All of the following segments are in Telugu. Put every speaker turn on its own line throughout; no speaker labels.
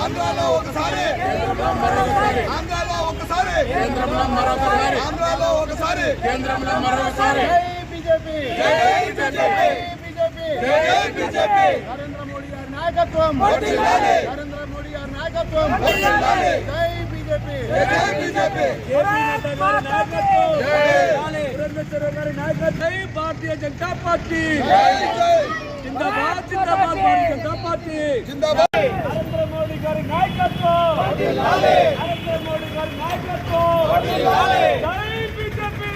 ఆంధ్రాలో ఒకసారి ఆంధ్రాలో ఒకసారి ఆంధ్రాలో ఒకసారి
కేంద్రంలో మరొకసారి
BJP BJP BJP
Narendra Modi గారి నాయకత్వం నరేంద్ర మోడీ గారి నాయకత్వం జై బీజేపీ
జై బీజేపీ
జై భారతీయ జనతా పార్టీ
జై
జిందాబాద్ జిందాబాద్ భారతీయ జనతా పార్టీ
జిందాబాద్
నరేంద్ర మోడీ గారి నాయకత్వం నరేంద్ర మోడీ గారి నాయకత్వం జై బీజేపీ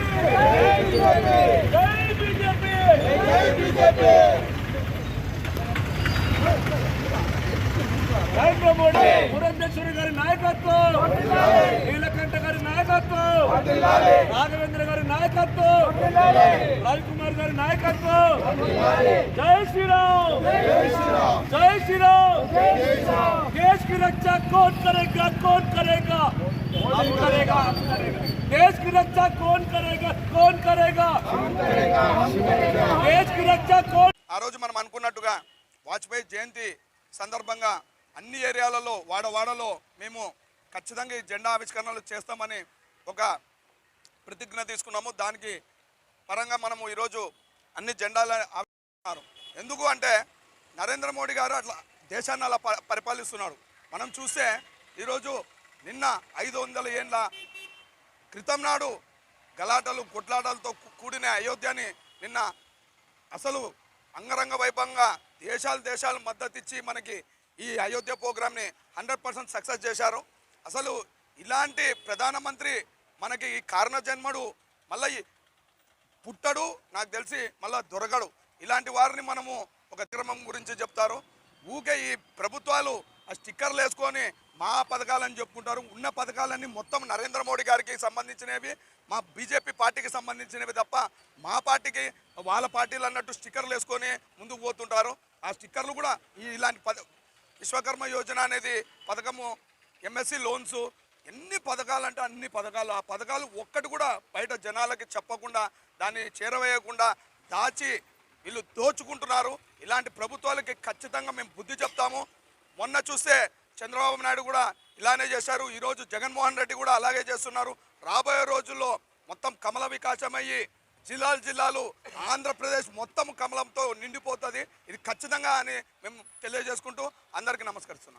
జై బీజేపీ
జై బీజేపీ
నరేంద్ర మోడీ పురంధేశ్వరి గారి నాయకత్వం నీలకంఠ గారి నాయకత్వం రాఘవేంద్ర గారి నాయకత్వం రాజ్కుమార్ గారి నాయకత్వం జై శ్రీరామ్ జై శ్రీరామ్ देश की रक्षा कौन करेगा कौन करेगा हम करेगा देश की रक्षा कौन करेगा कौन करेगा देश की रक्षा कौन
ఆ రోజు మనం అనుకున్నట్టుగా వాజ్పేయి జయంతి సందర్భంగా అన్ని ఏరియాలలో వాడవాడలో మేము ఖచ్చితంగా ఈ జెండా ఆవిష్కరణలు చేస్తామని ఒక ప్రతిజ్ఞ తీసుకున్నాము. దానికి పరంగా మనము ఈరోజు అన్ని జెండాలు ఆవిష్కరిస్తున్నారు. ఎందుకు అంటే నరేంద్ర మోడీ గారు అట్లా దేశాన్ని అలా పరిపాలిస్తున్నాడు. మనం చూస్తే ఈరోజు నిన్న 500 ఏళ్ళ క్రితం నాడు గలాటలు కొట్లాటలతో కూడిన అయోధ్యని నిన్న అసలు అంగరంగ వైభవంగా దేశాలు మద్దతు ఇచ్చి మనకి ఈ అయోధ్య ప్రోగ్రామ్ని 100% సక్సెస్ చేశారు. అసలు ఇలాంటి ప్రధానమంత్రి మనకి ఈ కారణ జన్మడు మళ్ళీ పుట్టడు, నాకు తెలిసి మళ్ళీ దొరకడు. ఇలాంటి వారిని మనము ఒక క్రమం గురించి చెప్తారు. ఊకే ఈ ప్రభుత్వాలు ఆ స్టిక్కర్లు వేసుకొని మా పథకాలని చెప్పుకుంటారు. ఉన్న పథకాలన్నీ మొత్తం నరేంద్ర మోడీ గారికి సంబంధించినవి, మా బీజేపీ పార్టీకి సంబంధించినవి తప్ప మా పార్టీకి వాళ్ళ పార్టీలు అన్నట్టు స్టిక్కర్లు వేసుకొని ముందుకు పోతుంటారు. ఆ స్టిక్కర్లు కూడా ఇలాంటి విశ్వకర్మ యోజన అనేది పథకము, ఎంఎస్సి లోన్స్, ఎన్ని పథకాలు అంటే అన్ని పథకాలు. ఆ పథకాలు ఒక్కటి కూడా బయట జనాలకి చెప్పకుండా దాన్ని చేరవేయకుండా దాచి వీళ్ళు దోచుకుంటున్నారు. ఇలాంటి ప్రభుత్వాలకి ఖచ్చితంగా మేము బుద్ధి చెప్తాము. మొన్న చూస్తే చంద్రబాబు నాయుడు కూడా ఇలానే చేశారు. ఈరోజు జగన్మోహన్ రెడ్డి కూడా అలాగే చేస్తున్నారు. రాబోయే రోజుల్లో మొత్తం కమల వికాసమయ్యి జిల్లాలు ఆంధ్రప్రదేశ్ మొత్తం కమలంతో నిండిపోతుంది. ఇది ఖచ్చితంగా అని మేము తెలియజేసుకుంటూ అందరికీ నమస్కరిస్తున్నాం.